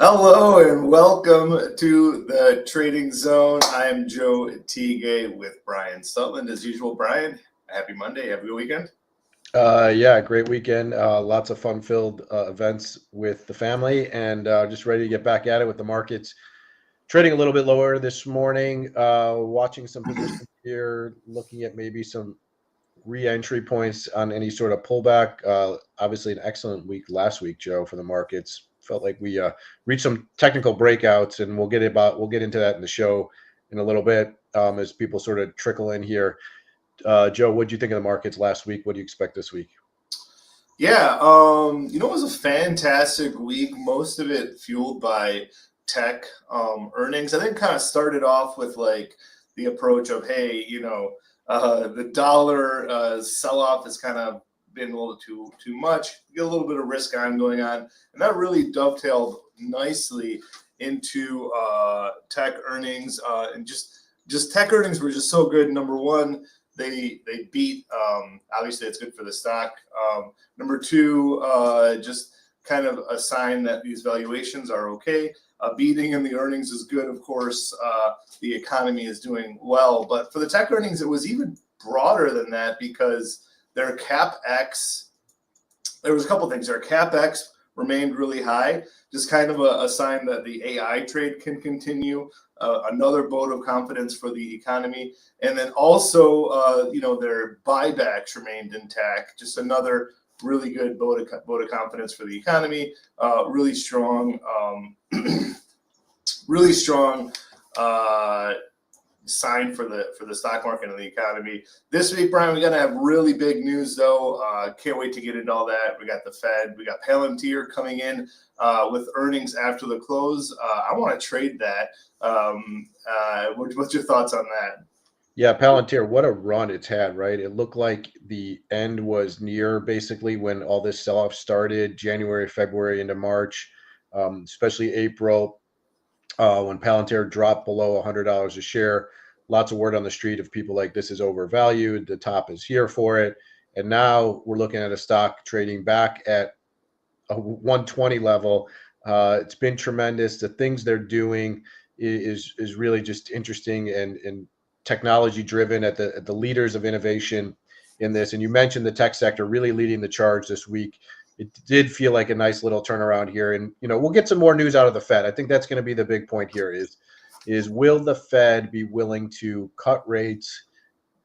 Hello and welcome to the Trading Zone. I'm Joe Teague with Brian Stutland. As usual, Brian, happy Monday. Have a good weekend. Yeah, great weekend. Lots of fun-filled events with the family, and just ready to get back at it with the markets. Trading a little bit lower this morning. Watching some positions here, looking at maybe some re-entry points on any sort of pullback. Obviously, an excellent week last week, Joe, for the markets. Felt like we reached some technical breakouts, and we'll get into that in the show in a little bit as people sort of trickle in here. Joe, what did you think of the markets last week? What do you expect this week? Yeah, it was a fantastic week. Most of it fueled by tech earnings. I think kind of started off with like the approach of, hey, the dollar sell-off has kind of been a little too much. Get a little bit of risk on going on, and that really dovetailed nicely into tech earnings. And just tech earnings were just so good. Number one, they beat. Obviously, it's good for the stock. Number two, just kind of a sign that these valuations are okay. Beating in the earnings is good, of course. The economy is doing well, but for the tech earnings, it was even broader than that because their CapEx. There was a couple things. Their CapEx remained really high, just kind of a sign that the AI trade can continue. Another vote of confidence for the economy, and then also, their buybacks remained intact. Just another really good vote of confidence for the economy. Really strong, really strong sign for the stock market and the economy. This week, Brian, we're going to have really big news, though. Can't wait to get into all that. We got the Fed. We got PLTR coming in with earnings after the close. I want to trade that. What's your thoughts on that? Yeah, Palantir, what a run it's had, right? It looked like the end was near basically when all this sell-off started, January, February into March, especially April, when Palantir dropped below $100 a share. Lots of word on the street of people like this is overvalued. The top is here for it. And now we're looking at a stock trading back at a 120 level. It's been tremendous. The things they're doing is really just interesting and technology driven at the leaders of innovation in this. And you mentioned the tech sector really leading the charge this week. It did feel like a nice little turnaround here. And, we'll get some more news out of the Fed. I think that's going to be the big point here is will the Fed be willing to cut rates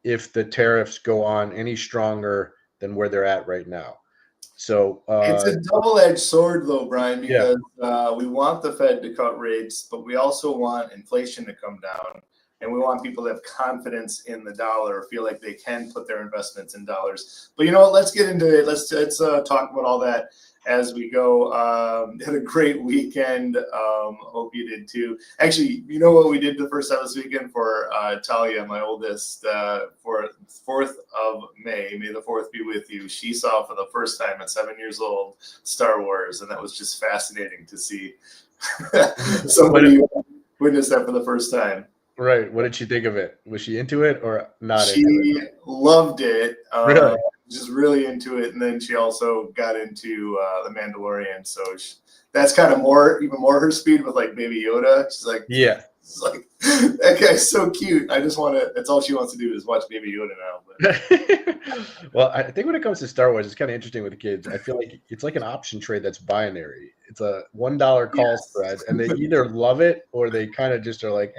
if the tariffs go on any stronger than where they're at right now? So it's a double-edged sword, though, Brian, yeah, because we want the Fed to cut rates, but we also want inflation to come down. And we want people to have confidence in the dollar, feel like they can put their investments in dollars. But you know what? Let's get into it. Let's talk about all that as we go. Had a great weekend. Hope you did too. Actually, you know what we did the first time this weekend for Talia, my oldest, for 4th of May. May the 4th be with you. She saw for the first time at 7 years old Star Wars, and that was just fascinating to see somebody witness that for the first time. right. What did she think of it? Was she into it or not into She it? loved it. Really? Just really into it, and then she also got into the Mandalorian. So that's kind of even more her speed with like Baby Yoda. She's like, Yeah. that guy's so cute. I just want to. That's all she wants to do is watch Baby Yoda now. But. Well, I think when it comes to Star Wars, it's kind of interesting with the kids. I feel like it's like an option trade that's binary. It's a $1 call spread, and they either love it or they kind of just are like,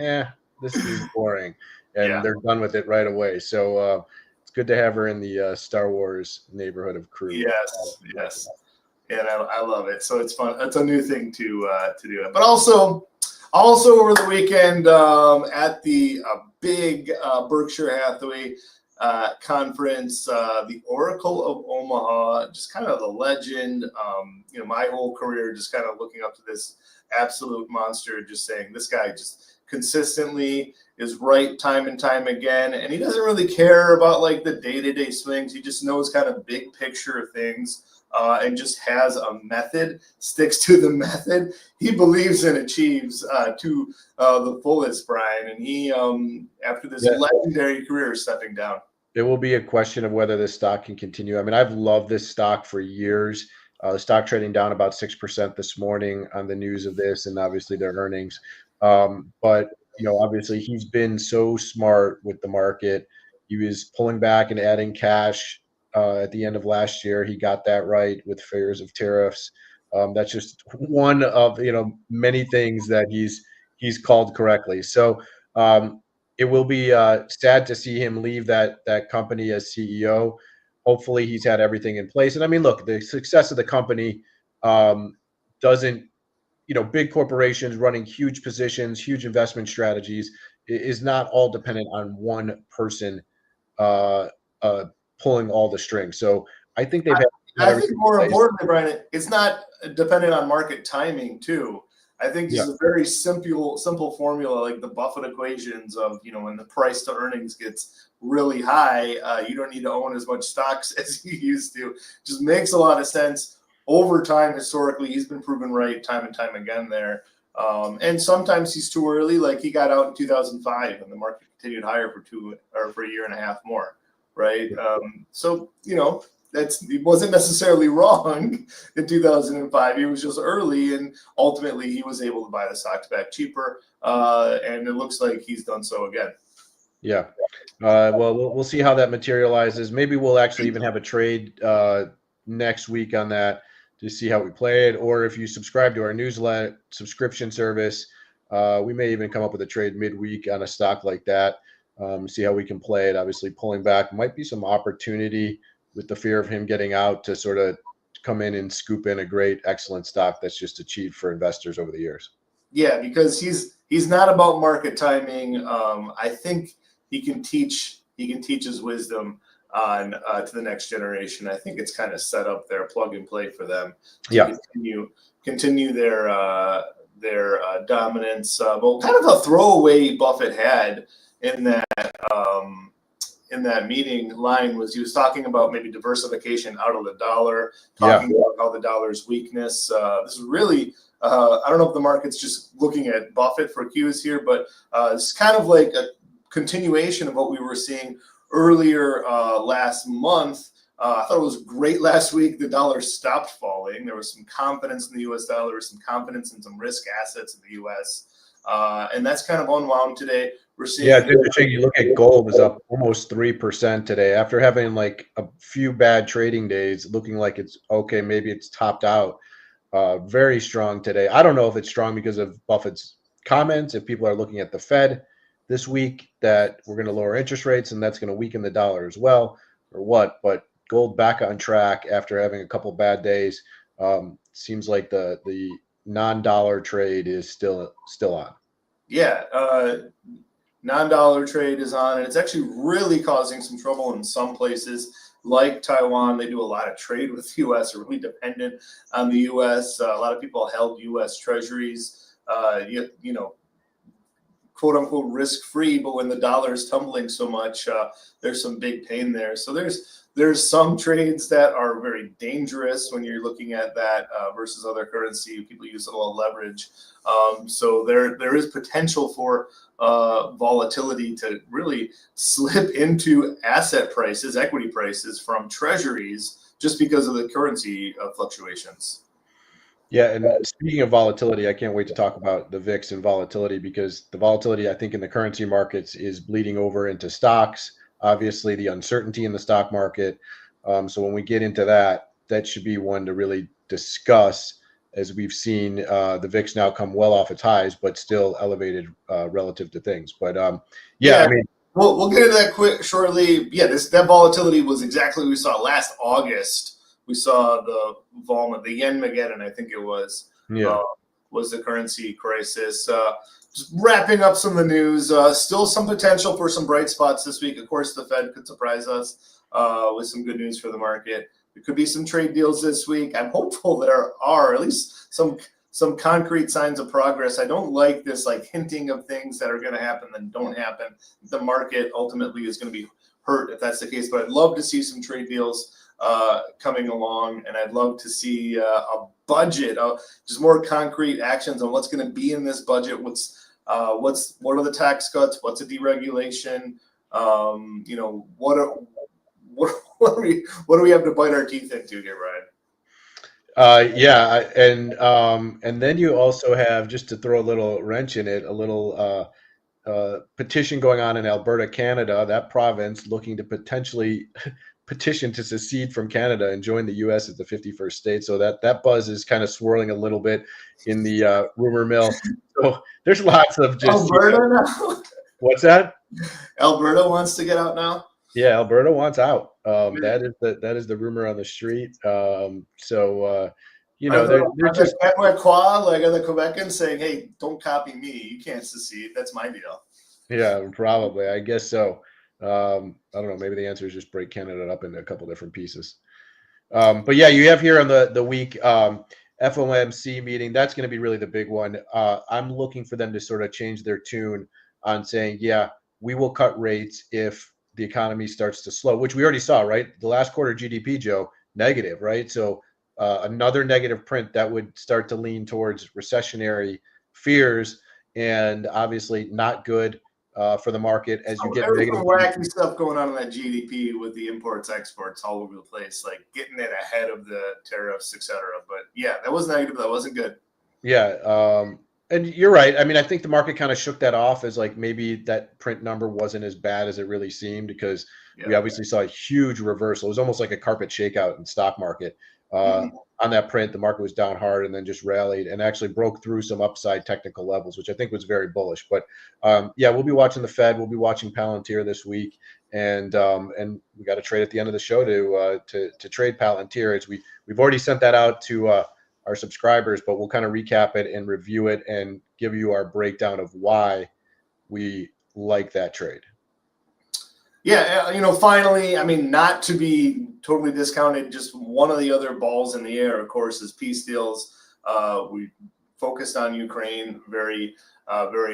this is boring, and they're done with it right away. So it's good to have her in the Star Wars neighborhood of crew. Yes, and I love it. So it's fun. It's a new thing to do it, but also over the weekend at the big Berkshire Hathaway conference, the Oracle of Omaha, just kind of the legend. My whole career just kind of looking up to this absolute monster, just saying this guy just consistently is right time and time again, and he doesn't really care about like the day-to-day swings. He just knows kind of big picture things. And just has a method, sticks to the method. He believes and achieves to the fullest, Brian. And he, after this legendary career, is stepping down. It will be a question of whether this stock can continue. I mean, I've loved this stock for years. The stock trading down about 6% this morning on the news of this, and obviously their earnings. But obviously he's been so smart with the market. He was pulling back and adding cash at the end of last year. He got that right with fears of tariffs. That's just one of many things that he's called correctly. So it will be sad to see him leave that company as CEO. Hopefully, he's had everything in place. And I mean, look, the success of the company doesn't, big corporations running huge positions, huge investment strategies is not all dependent on one person uh, uh, pulling all the strings. So I think they've had I think everything more in place. importantly, Brian, it's not dependent on market timing too. I think this Yeah, is a very simple formula, like the Buffett equations of, when the price to earnings gets really high, you don't need to own as much stocks as you used to. Just makes a lot of sense. Over time, historically, he's been proven right time and time again there. And sometimes he's too early, like he got out in 2005 and the market continued higher for a year and a half more, right? So, he wasn't necessarily wrong in 2005. He was just early, and ultimately he was able to buy the stocks back cheaper. And it looks like he's done so again. yeah. Well, we'll see how that materializes. Maybe we'll actually even have a trade next week on that to see how we play it. Or if you subscribe to our newsletter subscription service, we may even come up with a trade midweek on a stock like that. See how we can play it. Obviously, pulling back might be some opportunity with the fear of him getting out to sort of come in and scoop in a great, excellent stock that's just achieved for investors over the years. Yeah, because he's not about market timing. I think he can teach his wisdom on to the next generation. I think it's kind of set up there, plug and play for them to Yeah. continue their dominance. But kind of a throwaway Buffett had in that meeting line was he was talking about maybe diversification out of the dollar, talking about how the dollar's weakness. This is really I don't know if the market's just looking at Buffett for cues here, but it's kind of like a continuation of what we were seeing earlier last month. I thought it was great last week. The dollar stopped falling. There was some confidence in the U.S. dollar, there was some confidence in some risk assets in the U.S. And that's kind of unwound today. We're seeing. Yeah, it's interesting. You look at gold is up almost 3% today after having like a few bad trading days, looking like it's okay. Maybe it's topped out. Very strong today. I don't know if it's strong because of Buffett's comments. If people are looking at the Fed this week that we're going to lower interest rates and that's going to weaken the dollar as well, or what. But gold back on track after having a couple bad days. Seems like the non-dollar trade is still on. Yeah, non-dollar trade is on, and it's actually really causing some trouble in some places like Taiwan. They do a lot of trade with the U.S., are really dependent on the U.S. A lot of people held U.S. treasuries, quote unquote risk free, but when the dollar is tumbling so much, there's some big pain there. So there's some trades that are very dangerous when you're looking at that versus other currency. People use a lot of leverage. So there is potential for volatility to really slip into asset prices, equity prices from treasuries just because of the currency fluctuations. Yeah, and speaking of volatility, I can't wait to talk about the VIX and volatility because the volatility, I think, in the currency markets is bleeding over into stocks. Obviously, the uncertainty in the stock market. So when we get into that, that should be one to really discuss as we've seen the VIX now come well off its highs, but still elevated relative to things. But yeah, I mean, we'll get into that shortly. Yeah, that volatility was exactly what we saw last August. We saw the yen Mageddon, I think it was the currency crisis. Just wrapping up some of the news, still some potential for some bright spots this week. Of course, the Fed could surprise us with some good news for the market. There could be some trade deals this week. I'm hopeful there are at least some concrete signs of progress. I don't like this like hinting of things that are going to happen then don't happen. The market ultimately is going to be hurt if that's the case, but I'd love to see some trade deals coming along, and I'd love to see a budget, just more concrete actions on what's going to be in this budget. What are the tax cuts? What's a deregulation? What do we have to bite our teeth into here, Ryan? Yeah, and then you also have, just to throw a little wrench in it, a little petition going on in Alberta, Canada, that province looking to potentially petition to secede from Canada and join the U.S. as the 51st state. So that buzz is kind of swirling a little bit in the rumor mill. So there's lots of just, Alberta now. what's that? Alberta wants to get out now. Yeah, Alberta wants out. Man. That is the rumor on the street. So they're Are the just, Quebecois, like are the Quebecans saying, "Hey, don't copy me. You can't secede. That's my deal." yeah, probably. I guess so. I don't know. Maybe the answer is just break Canada up into a couple different pieces. But yeah, you have here on the week FOMC meeting. That's going to be really the big one. I'm looking for them to sort of change their tune on saying, yeah, we will cut rates if the economy starts to slow, which we already saw, right? The last quarter GDP, Joe, negative, right? So another negative print that would start to lean towards recessionary fears, and obviously not good for the market as you So get there's negative some GDP. wacky stuff going on in that GDP with the imports, exports all over the place, like getting it ahead of the tariffs, etc. But yeah, that was negative. That wasn't good. Yeah, and you're right. I mean, I think the market kind of shook that off as like maybe that print number wasn't as bad as it really seemed, because we Yeah. obviously saw a huge reversal. It was almost like a carpet shakeout in stock market. Mhm. On that print, the market was down hard and then just rallied and actually broke through some upside technical levels, which I think was very bullish. But yeah, we'll be watching the Fed. We'll be watching Palantir this week, and we got to trade at the end of the show to trade Palantir. As we've already sent that out to our subscribers, but we'll kind of recap it and review it and give you our breakdown of why we like that trade. Yeah, finally, I mean, not to be totally discounted, just one of the other balls in the air, of course, is peace deals. We focused on Ukraine very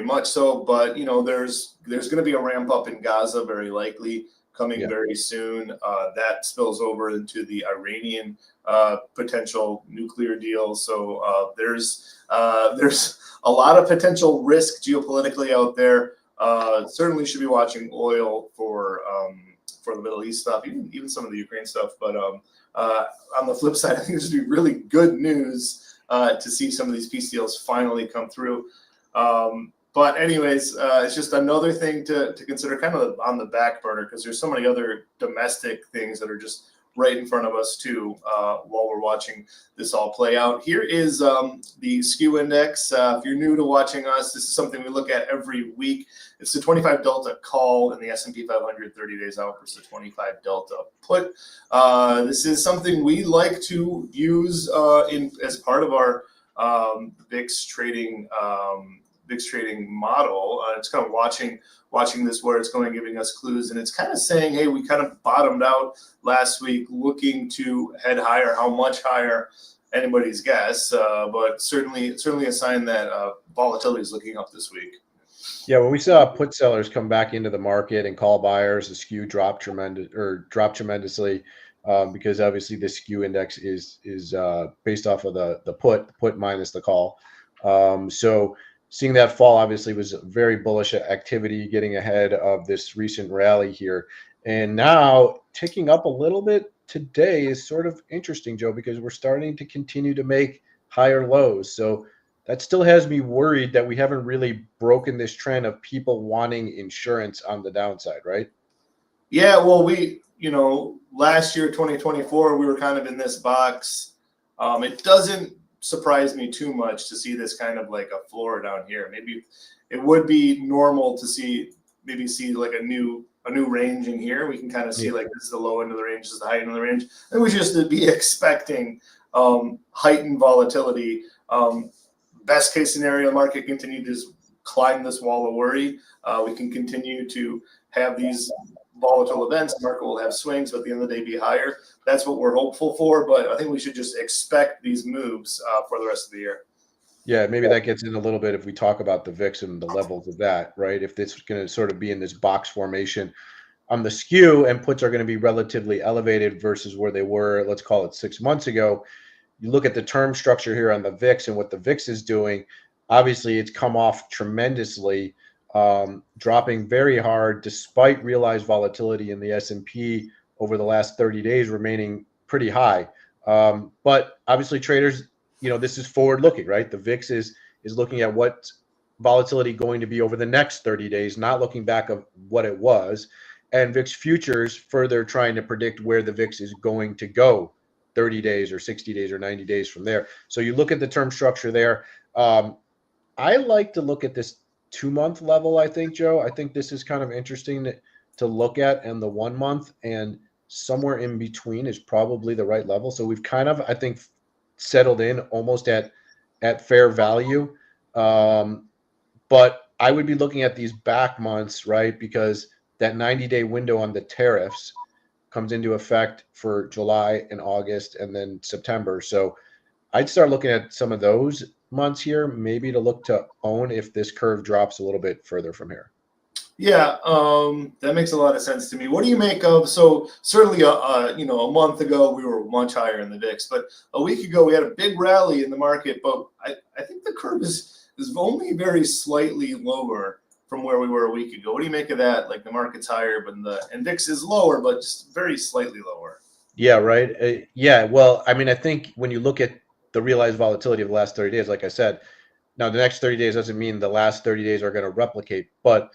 much so, but there's going to be a ramp up in Gaza, very likely coming Yeah. very soon. That spills over into the Iranian potential nuclear deal. So there's a lot of potential risk geopolitically out there. Certainly should be watching oil for the Middle East stuff, even some of the Ukraine stuff. But on the flip side, I think this would be really good news to see some of these peace deals finally come through. But anyways, it's just another thing to consider, kind of on the back burner, because there's so many other domestic things that are just right in front of us too, while we're watching this all play out. Here is the SKU index. If you're new to watching us, this is something we look at every week. It's the 25 delta call in the S&P 500 30 days out versus the 25 delta put. This is something we like to use as part of our VIX trading model. It's kind of watching this where it's going, giving us clues, and it's kind of saying, hey, we kind of bottomed out last week, looking to head higher. How much higher? Anybody's guess, but certainly a sign that volatility is looking up this week. Yeah, when we saw put sellers come back into the market and call buyers, the SKU dropped tremendously, because obviously the SKU index is based off of the put minus the call. So seeing that fall obviously was very bullish activity, getting ahead of this recent rally here. And now ticking up a little bit today is sort of interesting, Joe, because we're starting to continue to make higher lows. So that still has me worried that we haven't really broken this trend of people wanting insurance on the downside, right? Yeah, well, last year, 2024, we were kind of in this box. It doesn't surprise me too much to see this kind of like a floor down here. Maybe it would be normal to see like a new range in here. We can kind of see like this is the low end of the range, this is the high end of the range, and we just be expecting heightened volatility. Best case scenario, the market continue to just climb this wall of worry. We can continue to have these volatile events. The market will have swings, but at the end of the day, be higher. That's what we're hopeful for. But I think we should just expect these moves for the rest of the year. Yeah, maybe that gets in a little bit if we talk about the VIX and the levels of that, right? If it's going to sort of be in this box formation on the SKU, and puts are going to be relatively elevated versus where they were, let's call it 6 months ago. You look at the term structure here on the VIX and what the VIX is doing. Obviously, it's come off tremendously, dropping very hard despite realized volatility in the S&P over the last 30 days remaining pretty high. But obviously, traders, this is forward looking, right? The VIX is looking at what volatility going to be over the next 30 days, not looking back of what it was. And VIX futures further trying to predict where the VIX is going to go 30 days or 60 days or 90 days from there. So you look at the term structure there. I like to look at this 2 month level, I think, Joe. I think this is kind of interesting to look at, and the 1 month, and somewhere in between is probably the right level. So we've kind of, I think, settled in almost at fair value. But I would be looking at these back months, right? Because that 90-day window on the tariffs comes into effect for July and August and then September. So I'd start looking at some of those months here, maybe to look to own if this curve drops a little bit further from here. Yeah, that makes a lot of sense to me. What do you make of? So certainly, a month ago we were much higher in the VIX, but a week ago we had a big rally in the market. But I think the curve is only very slightly lower from where we were a week ago. What do you make of that? Like the market's higher, but and VIX is lower, but just very slightly lower. Yeah, right. Yeah, well, I mean, I think when you look at the realized volatility of the last 30 days, like I said, now the next 30 days doesn't mean the last 30 days are going to replicate, but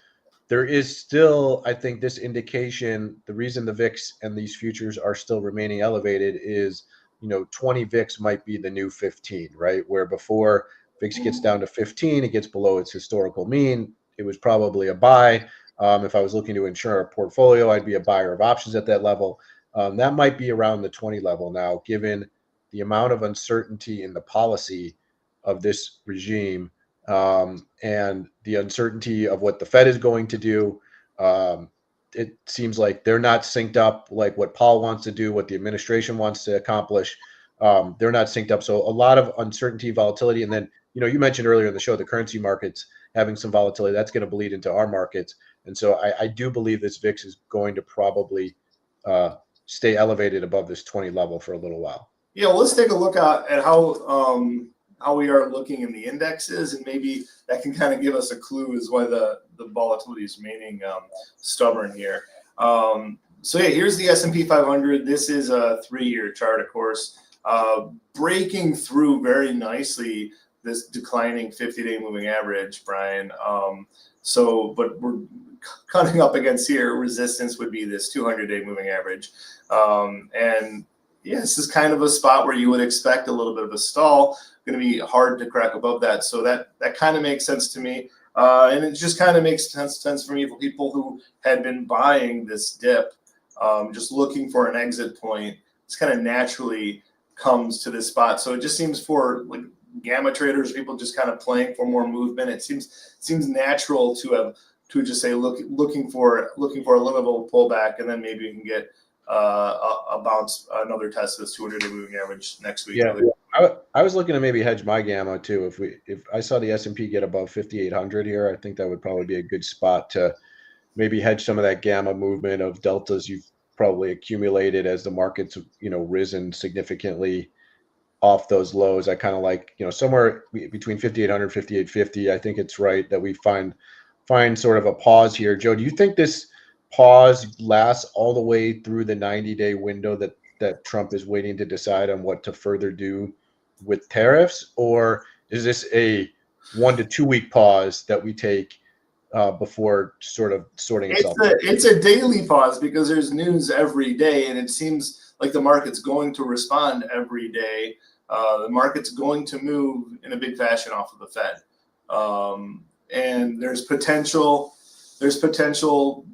there is still, I think, this indication. The reason the VIX and these futures are still remaining elevated is, 20 VIX might be the new 15, right? Where before VIX gets down to 15, it gets below its historical mean. It was probably a buy. If I was looking to insure a portfolio, I'd be a buyer of options at that level. That might be around the 20 level now, given the amount of uncertainty in the policy of this regime, and the uncertainty of what the Fed is going to do. It seems like they're not synced up, like what Powell wants to do, what the administration wants to accomplish. They're not synced up. So a lot of uncertainty, volatility. And then, you mentioned earlier in the show, the currency markets having some volatility, that's going to bleed into our markets. And so I do believe this VIX is going to probably stay elevated above this 20 level for a little while. Yeah, well, let's take a look at how we are looking in the indexes, and maybe that can kind of give us a clue as why the volatility is remaining stubborn here. So yeah, here's the S&P 500. This is a 3-year chart, of course, breaking through very nicely this declining 50-day moving average, Brian. But we're coming up against here. Resistance would be this 200-day moving average, and yeah, this is kind of a spot where you would expect a little bit of a stall. Going to be hard to crack above that. So that kind of makes sense to me. And it just kind of makes sense for me for people who had been buying this dip, just looking for an exit point. It's kind of naturally comes to this spot. So it just seems for like gamma traders, people just kind of playing for more movement. It seems natural to just say looking for a little pullback, and then maybe you can get a bounce, another test of this 200-day moving average next week. Yeah, I was looking to maybe hedge my gamma too. If I saw the S&P get above 5,800 here, I think that would probably be a good spot to maybe hedge some of that gamma movement of deltas you've probably accumulated as the market's risen significantly off those lows. I kind of like somewhere between 5,800 5,850. I think it's right that we find sort of a pause here. Joe, do you think this pause lasts all the way through the 90-day window that Trump is waiting to decide on what to further do with tariffs? Or is this a 1 to 2 week pause that we take before sort of sorting itself out? It's a daily pause because there's news every day, and it seems like the market's going to respond every day. The market's going to move in a big fashion off of the Fed. And there's potential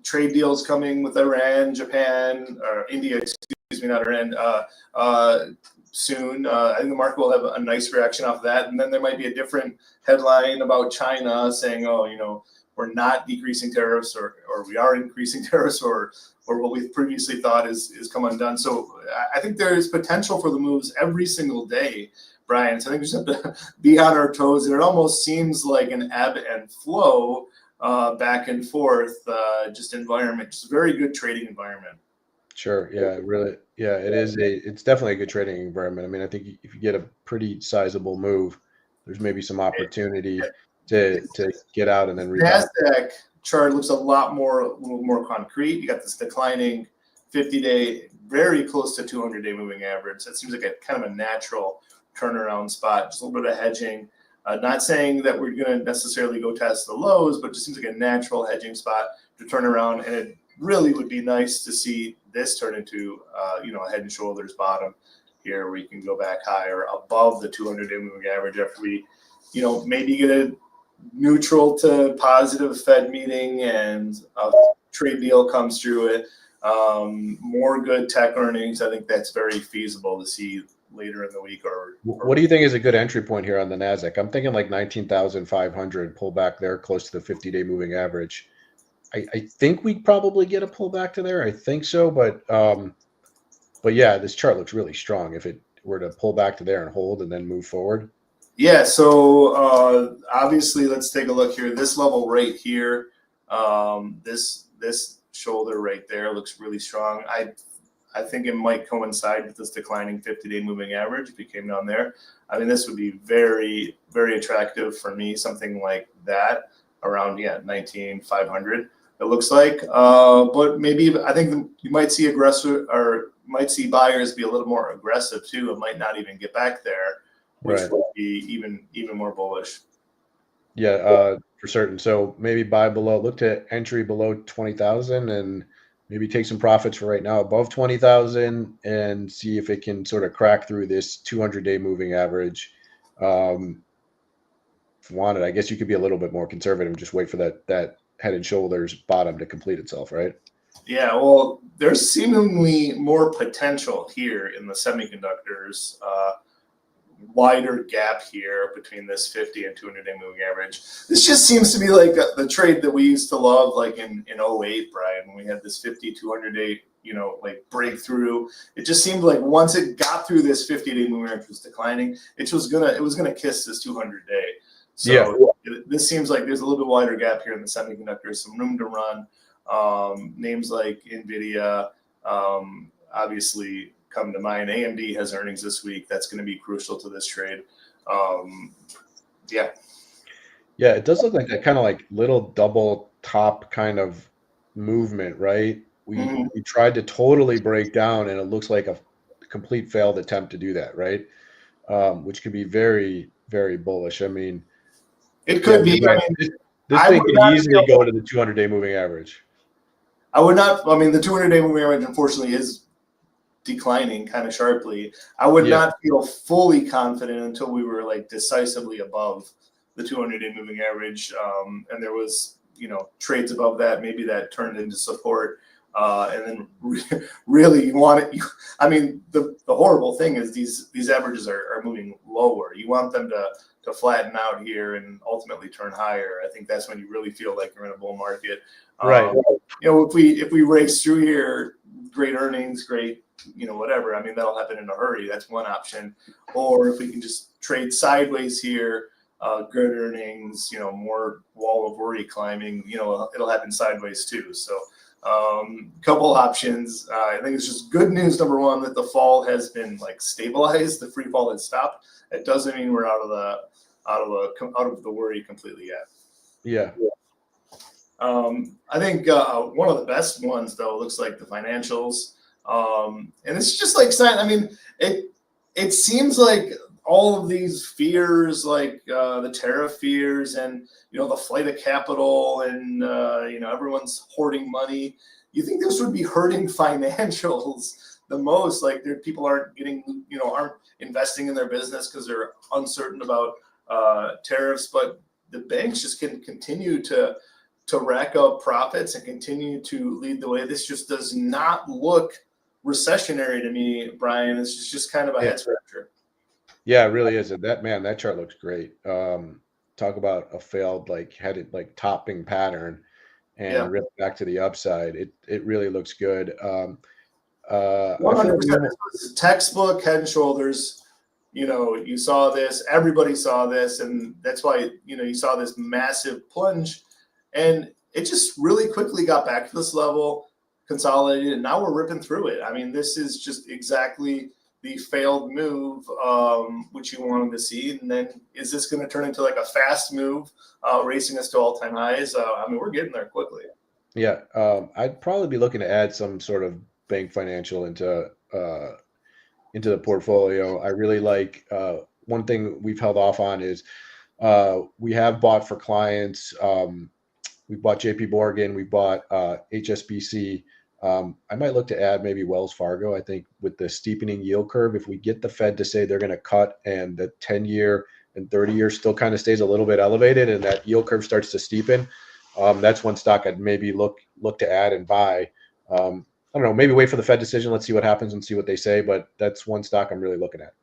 trade deals coming with Iran, Japan, or India, excuse me, not Iran, soon. I think the market will have a nice reaction off of that. And then there might be a different headline about China saying, we're not decreasing tariffs, or we are increasing tariffs, or what we previously thought is come undone. So I think there is potential for the moves every single day, Brian. So I think we just have to be on our toes. And it almost seems like an ebb and flow back and forth, just environment, just a very good trading environment. Sure. Yeah, really. Yeah, it's definitely a good trading environment. I mean, I think if you get a pretty sizable move, there's maybe some opportunity to get out and then rebound. NASDAQ chart looks a little more concrete. You got this declining 50-day, very close to 200-day moving average. That seems like a kind of a natural turnaround spot, just a little bit of hedging. Not saying that we're going to necessarily go test the lows, but it just seems like a natural hedging spot to turn around. And it really would be nice to see this turn into, a head and shoulders bottom here, where you can go back higher above the 200-day moving average after we, maybe get a neutral to positive Fed meeting and a trade deal comes through it. More good tech earnings. I think that's very feasible to see later in the week. Or what do you think is a good entry point here on the NASDAQ? I'm thinking like 19,500, pull back there close to the 50-day moving average. I think we probably get a pullback to there. I think so, but yeah, this chart looks really strong. If it were to pull back to there and hold and then move forward. Yeah. So obviously, let's take a look here. This level right here, this shoulder right there looks really strong. I think it might coincide with this declining 50-day moving average if it came down there. I mean, this would be very, very attractive for me. Something like that around 19,500. It looks like, but maybe I think you might see might see buyers be a little more aggressive too. It might not even get back there, which Right. would be even more bullish. Yeah, for certain. So maybe buy below, look to entry below 20,000 and maybe take some profits for right now above 20,000 and see if it can sort of crack through this 200-day moving average. If you wanted, I guess you could be a little bit more conservative and just wait for that head and shoulders bottom to complete itself, right? Yeah, well, there's seemingly more potential here in the semiconductors. Wider gap here between this 50 and 200-day moving average. This just seems to be like the trade that we used to love, like in 08, Brian, when we had this 50, 200-day, like breakthrough. It just seemed like once it got through this 50-day moving average was declining, it was gonna kiss this 200-day. So this seems like there's a little bit wider gap here in the semiconductors, some room to run. Names like NVIDIA, obviously come to mind. AMD has earnings this week. That's going to be crucial to this trade. Yeah, it does look like that kind of like little double top kind of movement, right? We tried to totally break down, and it looks like a complete failed attempt to do that, right? Which could be very, very bullish. I mean, it could be. This thing could easily go to the 200-day moving average. I would not. I mean, the 200-day moving average, unfortunately, is declining kind of sharply. I would not feel fully confident until we were like decisively above the 200-day moving average, and there was trades above that. Maybe that turned into support, and then really you want it. I mean, the horrible thing is these averages are moving lower. You want them to flatten out here and ultimately turn higher. I think that's when you really feel like you're in a bull market. Right. If we race through here, great earnings, great, whatever. I mean, that'll happen in a hurry. That's one option. Or if we can just trade sideways here, good earnings, more wall of worry climbing, it'll happen sideways too. So couple options. I think it's just good news. Number one, that the fall has been like stabilized. The free fall has stopped. It doesn't mean we're out of the worry completely yet. Yeah. I think one of the best ones though looks like the financials, and it's just like I mean, it seems like all of these fears, like the tariff fears, and the flight of capital, and everyone's hoarding money. You think this would be hurting financials the most? Like people aren't investing in their business because they're uncertain about tariffs, but the banks just can continue to rack up profits and continue to lead the way. This just does not look recessionary to me, Brian. It's just kind of a head scratcher. Yeah, it really is. That chart looks great. Talk about a failed headed topping pattern and rip back to the upside. It really looks good. 100%. Textbook head and shoulders. You saw this. Everybody saw this, and that's why you saw this massive plunge. And it just really quickly got back to this level, consolidated, and now we're ripping through it. I mean, this is just exactly the failed move, which you wanted to see. And then is this going to turn into like a fast move, racing us to all-time highs? I mean, we're getting there quickly. Yeah, I'd probably be looking to add some sort of bank financial into the portfolio. I really like one thing we've held off on is we have bought for clients. We bought JP Morgan, we bought HSBC. I might look to add maybe Wells Fargo. I think with the steepening yield curve, if we get the Fed to say they're going to cut and the 10-year and 30-year still kind of stays a little bit elevated and that yield curve starts to steepen, that's one stock I'd maybe look to add and buy. I don't know, maybe wait for the Fed decision. Let's see what happens and see what they say. But that's one stock I'm really looking at.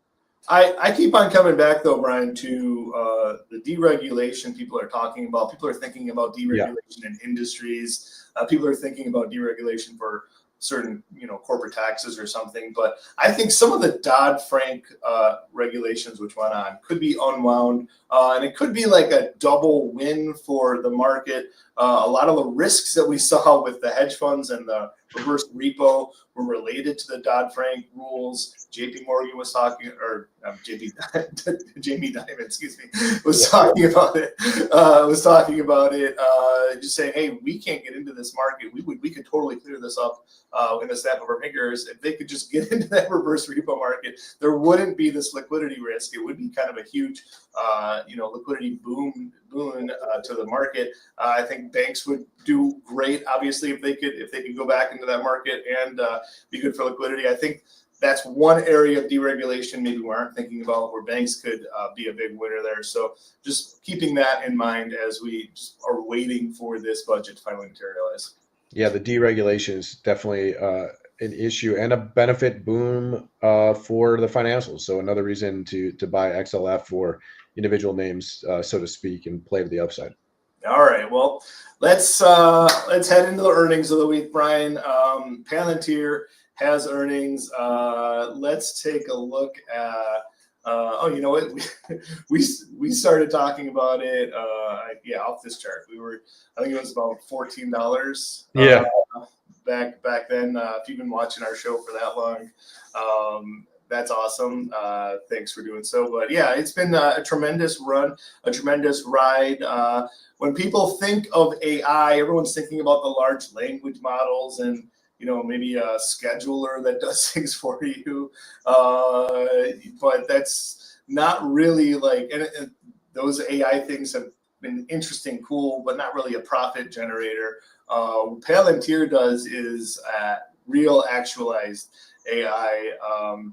I keep on coming back though, Brian, to the deregulation people are talking about. People are thinking about deregulation in industries. People are thinking about deregulation for certain, corporate taxes or something. But I think some of the Dodd-Frank regulations which went on could be unwound, and it could be like a double win for the market. A lot of the risks that we saw with the hedge funds and the reverse repo were related to the Dodd-Frank rules. JP Morgan was talking, or Jamie Dimon, excuse me, was talking about it. Just saying, hey, we can't get into this market. We could totally clear this up in a snap of our fingers. If they could just get into that reverse repo market, there wouldn't be this liquidity risk. It would be kind of a huge, liquidity boon to the market. I think banks would do great, obviously, if they could go back into that market and be good for liquidity. I think that's one area of deregulation maybe we aren't thinking about where banks could be a big winner there. So just keeping that in mind as we just are waiting for this budget to finally materialize. Yeah, the deregulation is definitely an issue and a benefit boom for the financials. So another reason to buy XLF for individual names, so to speak, and play to the upside. All right, well, let's head into the earnings of the week, Brian. Palantir has earnings. Let's take a look at. You know what? We started talking about it. Off this chart. I think it was about $14. Yeah. Back then, if you've been watching our show for that long, that's awesome. Thanks for doing so. But yeah, it's been a tremendous run, a tremendous ride. When people think of AI, everyone's thinking about the large language models and maybe a scheduler that does things for you. But that's not really and those AI things have been interesting, cool, but not really a profit generator. Palantir does is real actualized AI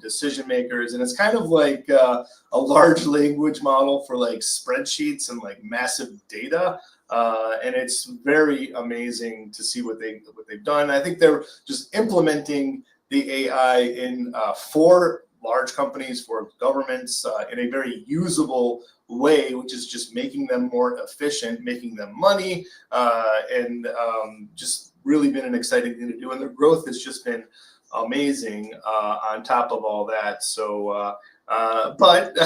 decision makers, and it's kind of like a large language model for like spreadsheets and like massive data. And it's very amazing to see what they've done. I think they're just implementing the AI in for large companies, for governments, in a very usable way, which is just making them more efficient, making them money, and just really been an exciting thing to do. And their growth has just been amazing on top of all that. So, but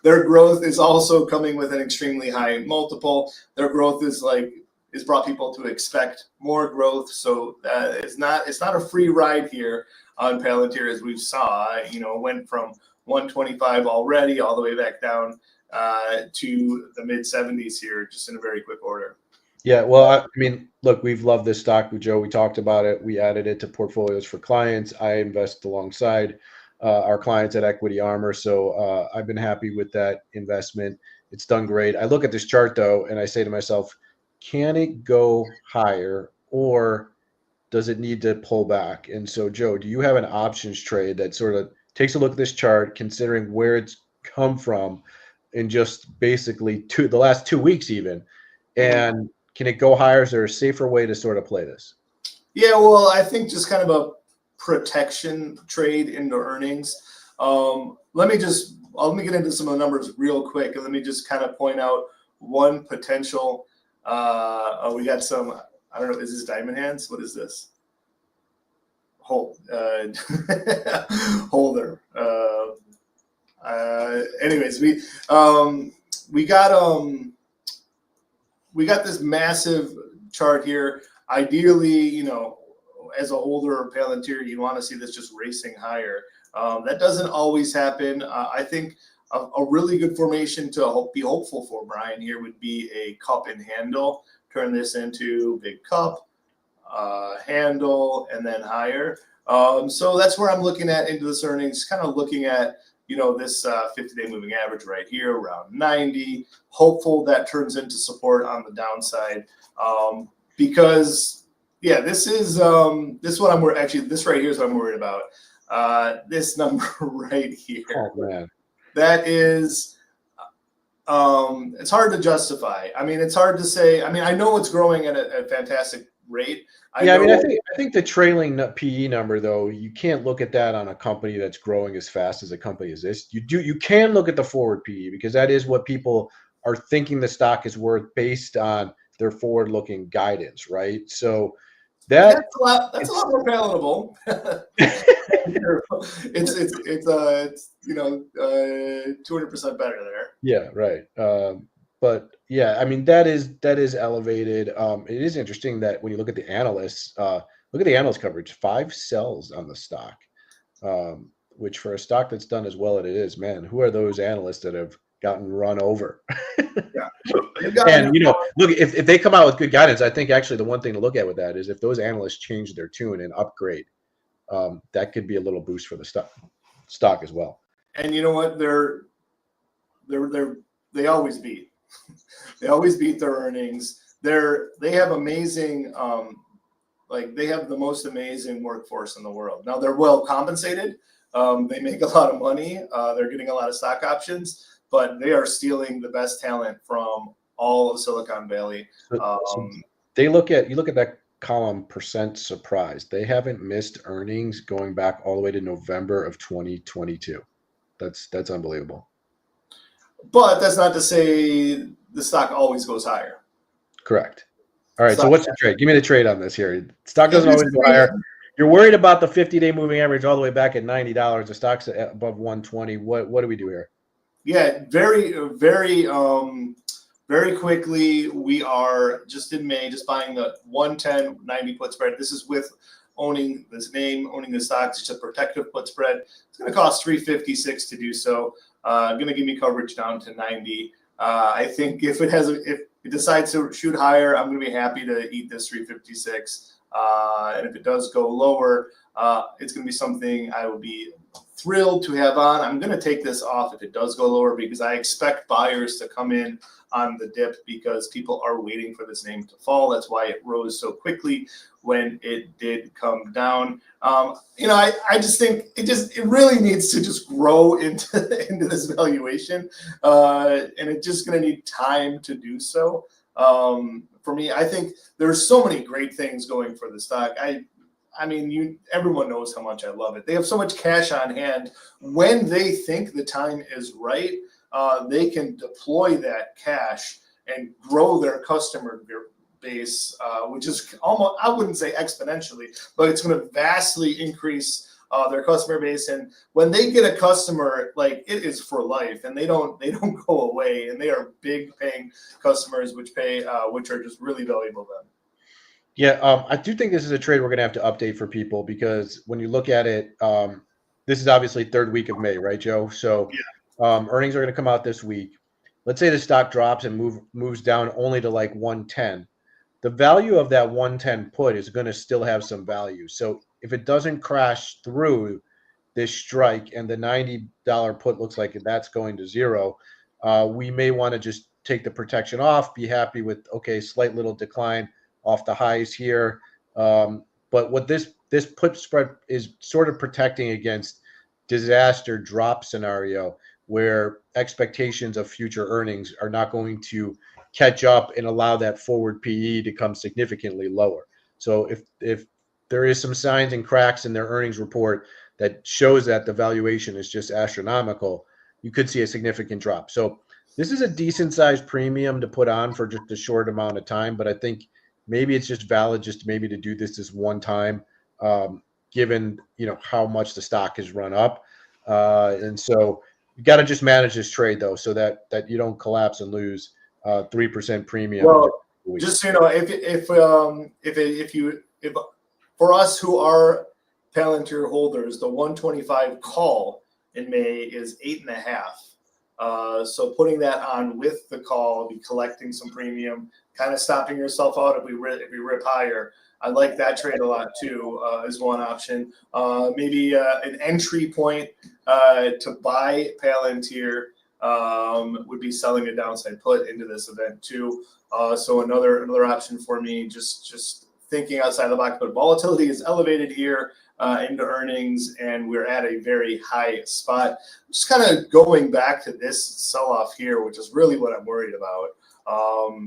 their growth is also coming with an extremely high multiple. Their growth is brought people to expect more growth. So it's not a free ride here on Palantir, as we saw. It went from 125 already all the way back down to the mid 70s here, just in a very quick order. Yeah, well, I mean, look, we've loved this stock with Joe. We talked about it. We added it to portfolios for clients. I invest alongside our clients at Equity Armor. So I've been happy with that investment. It's done great. I look at this chart, though, and I say to myself, can it go higher or does it need to pull back? And so, Joe, do you have an options trade that sort of takes a look at this chart, considering where it's come from in just basically the last 2 weeks even? And can it go higher? Is there a safer way to sort of play this? Yeah, well, I think just kind of a protection trade into earnings. Let me get into some of the numbers real quick, and let me just kind of point out one potential. We got some. I don't know. Is this diamond hands? What is this? Holder. Anyways, we got this massive chart here. Ideally, as a holder of Palantir, you want to see this just racing higher. That doesn't always happen. I think a really good formation to be hopeful for, Brian, here would be a cup and handle. Turn this into big cup, handle, and then higher. So that's where I'm looking at into this earnings, kind of looking at, this 50-day moving average right here around 90. Hopeful that turns into support on the downside, because this is what I'm worried. Actually, this right here is what I'm worried about. This number right here. Oh man, that is. It's hard to justify. I mean, it's hard to say. I mean, I know it's growing at a fantastic rate. I mean, I think the trailing PE number, though, you can't look at that on a company that's growing as fast as a company as this. You can look at the forward PE, because that is what people are thinking the stock is worth based on their forward-looking guidance, right? So that's a lot more palatable. it's 200% better there. Yeah, right. But yeah, I mean, that is elevated. It is interesting that when you look at the analysts, look at the analyst coverage, 5 sells on the stock, which for a stock that's done as well as it is, man, who are those analysts that have gotten run over? Yeah. And look, if they come out with good guidance, I think actually the one thing to look at with that is if those analysts change their tune and upgrade, that could be a little boost for the stock as well. And you know what? They always beat. They always beat their earnings. They have amazing, they have the most amazing workforce in the world. Now they're well compensated. They make a lot of money. They're getting a lot of stock options, but they are stealing the best talent from all of Silicon Valley. So you look at that column, percent surprised. They haven't missed earnings going back all the way to November of 2022. That's unbelievable. But that's not to say the stock always goes higher. Correct. All right. So what's the trade? Give me the trade on this here. Stock doesn't always go higher. You're worried about the 50-day moving average all the way back at $90. The stock's above 120. What do we do here? Yeah, very, very, very quickly. We are just in May, just buying the 110.90 put spread. This is with owning this name, owning the stocks. It's a protective put spread. It's going to cost $356 to do so. Going to give me coverage down to 90. I think if it decides to shoot higher, I'm going to be happy to eat this 356. And if it does go lower, it's going to be something I will be thrilled to have on. I'm going to take this off if it does go lower, because I expect buyers to come in on the dip because people are waiting for this name to fall. That's why it rose so quickly when it did come down. I just think it really needs to just grow into this valuation, and it's just going to need time to do so. For me, I think there's so many great things going for the stock. I mean, everyone knows how much I love it. They have so much cash on hand. When they think the time is right, they can deploy that cash and grow their customer base, which is almost, I wouldn't say exponentially, but it's going to vastly increase their customer base. And when they get a customer, it is for life, and they don't go away, and they are big paying customers, which are just really valuable to them. Yeah, I do think this is a trade we're going to have to update for people, because when you look at it, this is obviously third week of May, right, Joe? So earnings are going to come out this week. Let's say the stock drops and moves down only to 110. The value of that 110 put is going to still have some value. So if it doesn't crash through this strike and the $90 put looks like that's going to zero, we may want to just take the protection off, be happy with, okay, slight little decline off the highs here. But what this put spread is sort of protecting against disaster drop scenario, where expectations of future earnings are not going to catch up and allow that forward PE to come significantly lower. So if there is some signs and cracks in their earnings report that shows that the valuation is just astronomical, you could see a significant drop. So this is a decent sized premium to put on for just a short amount of time, but I think maybe it's just valid just maybe to do this one time, given how much the stock has run up, and so you got to just manage this trade though, so that you don't collapse and lose 3% premium. Well, just if for us who are Palantir holders, the 125 call in May is 8.5. So putting that on with the call, be collecting some premium, kind of stopping yourself out if we rip higher. I like that trade a lot too, as one option. Maybe an entry point to buy Palantir would be selling a downside put into this event too. So another option for me, just thinking outside the box. But volatility is elevated here into earnings, and we're at a very high spot. Just kind of going back to this sell-off here, which is really what I'm worried about.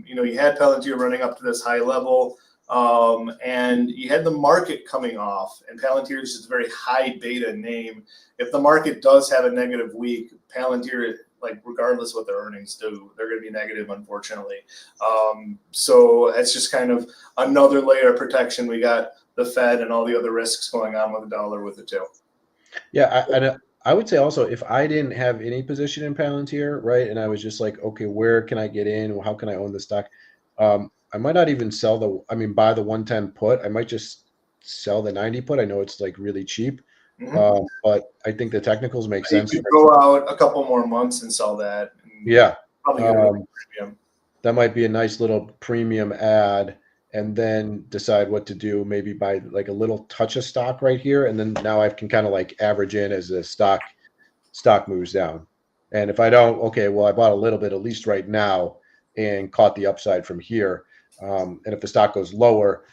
You had Palantir running up to this high level. And you had the market coming off, and Palantir is just a very high beta name. If the market does have a negative week, Palantir, like regardless of what their earnings do, they're going to be negative, unfortunately. So it's just kind of another layer of protection. We got the Fed and all the other risks going on with the dollar with it too. Yeah, I would say also, if I didn't have any position in Palantir, right, and I was just like, okay, where can I get in? How can I own the stock? I might not even buy the 110 put. I might just sell the 90 put. I know it's like really cheap, but I think the technicals make sense. You could go out a couple more months and sell that. Yeah. Probably get a premium. That might be a nice little premium add, and then decide what to do. Maybe buy like a little touch of stock right here. And then now I can kind of like average in as the stock moves down. And if I don't, okay, well, I bought a little bit, at least right now, and caught the upside from here. And if the stock goes lower,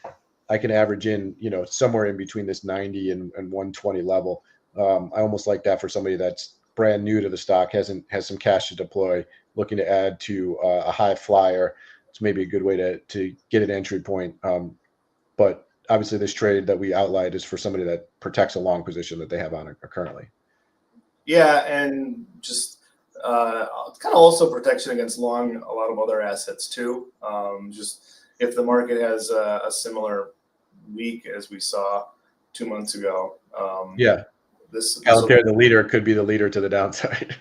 I can average in, somewhere in between this 90 and 120 level. I almost like that for somebody that's brand new to the stock, has some cash to deploy, looking to add to a high flyer. It's maybe a good way to get an entry point. But obviously this trade that we outlined is for somebody that protects a long position that they have on currently. Yeah, and just kind of also protection against long a lot of other assets too. Just if the market has a similar week as we saw 2 months ago. This Palantir, the leader, could be the leader to the downside.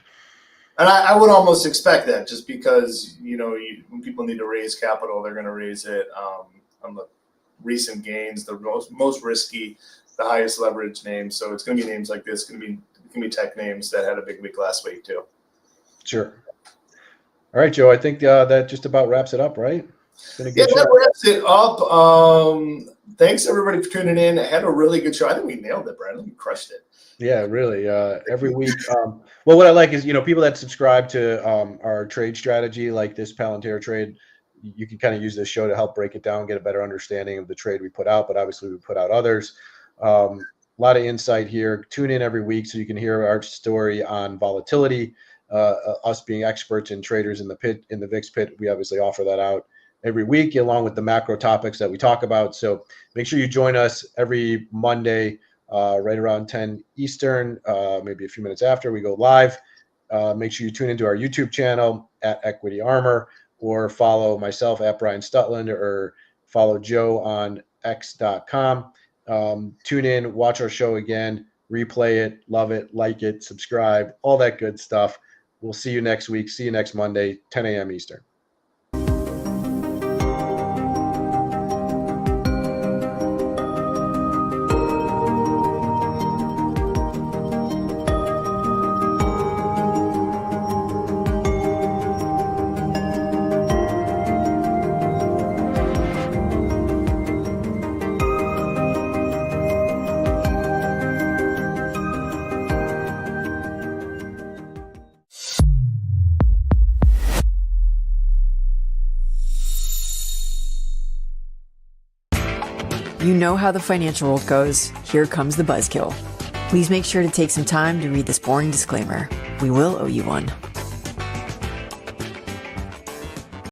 And I would almost expect that, just because when people need to raise capital, they're going to raise it on the recent gains, the most risky, the highest leverage names. So it's going to be names like this. It's going to be tech names that had a big week last week too. Sure. All right, Joe. I think that just about wraps it up, right? That wraps it up. Thanks everybody for tuning in. I had a really good show. I think we nailed it, Brandon. We crushed it. Yeah, really. Every week. Well, what I like is, people that subscribe to our trade strategy, like this Palantir trade, you can kind of use this show to help break it down, get a better understanding of the trade we put out. But obviously, we put out others. A lot of insight here. Tune in every week so you can hear our story on volatility. Us being experts and traders in the VIX pit, we obviously offer that out every week, along with the macro topics that we talk about. So make sure you join us every Monday, right around 10 Eastern, maybe a few minutes after we go live. Make sure you tune into our YouTube channel at Equity Armor, or follow myself at Brian Stutland, or follow Joe on x.com. Tune in, watch our show again, replay it, love it, like it, subscribe, all that good stuff. We'll see you next week. See you next Monday, 10 a.m. Eastern. You know how the financial world goes. Here comes the buzzkill. Please make sure to take some time to read this boring disclaimer. We will owe you one.